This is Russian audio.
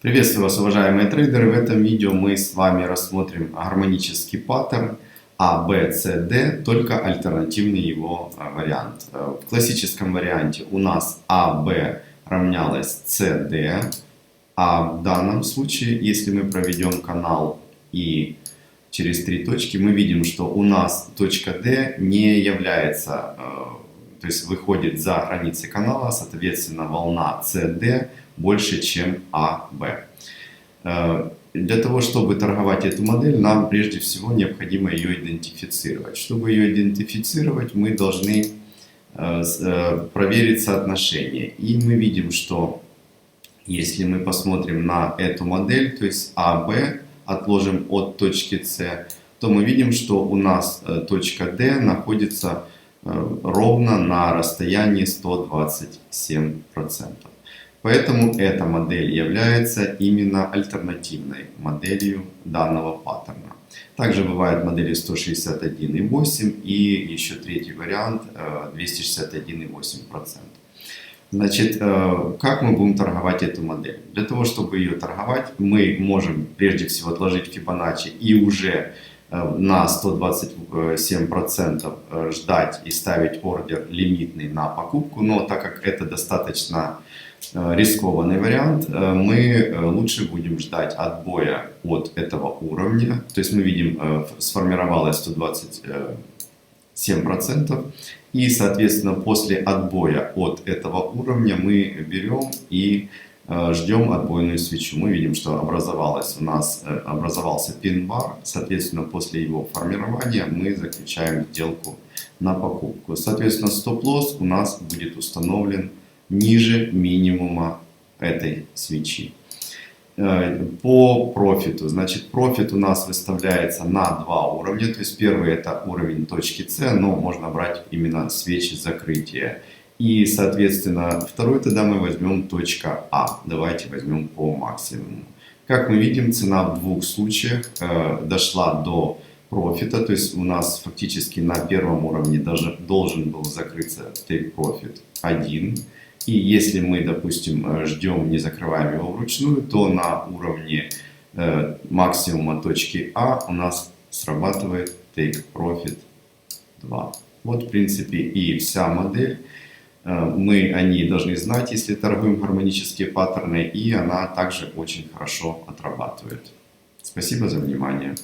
Приветствую вас, уважаемые трейдеры! В этом видео мы с вами рассмотрим гармонический паттерн А, Б, С, Д, только альтернативный его вариант. В классическом варианте у нас А, Б равнялось С, Д, а в данном случае, если мы проведем канал и через три точки, мы видим, что у нас точка D не является, то есть выходит за границы канала, соответственно, волна CD больше, чем AB. Для того, чтобы торговать эту модель, нам прежде всего необходимо ее идентифицировать. Чтобы ее идентифицировать, мы должны проверить соотношение. И мы видим, что если мы посмотрим на эту модель, то есть AB, отложим от точки С, то мы видим, что у нас точка D находится ровно на расстоянии 127%. Поэтому эта модель является именно альтернативной моделью данного паттерна. Также бывают модели 161,8 и еще третий вариант 261,8%. Значит, как мы будем торговать эту модель? Для того, чтобы ее торговать, мы можем прежде всего отложить Фибоначчи и уже на 127% ждать и ставить ордер лимитный на покупку. Но так как это достаточно рискованный вариант, мы лучше будем ждать отбоя от этого уровня. То есть мы видим, сформировалось 127%. И, соответственно, после отбоя от этого уровня мы берем и ждем отбойную свечу. Мы видим, что образовался пин-бар. Соответственно, после его формирования мы заключаем сделку на покупку. Соответственно, стоп-лосс у нас будет установлен ниже минимума этой свечи. По профиту, значит, профит у нас выставляется на два уровня, то есть первый это уровень точки С, но можно брать именно свечи закрытия. И, соответственно, второй тогда мы возьмем точка А. Давайте возьмем по максимуму. Как мы видим, цена в двух случаях дошла до профита, то есть у нас фактически на первом уровне даже должен был закрыться take profit 1. И если мы, допустим, ждем, не закрываем его вручную, то на уровне максимума точки А у нас срабатывает take profit 2. Вот, в принципе, и вся модель. Мы о ней должны знать, если торгуем гармонические паттерны, и она также очень хорошо отрабатывает. Спасибо за внимание.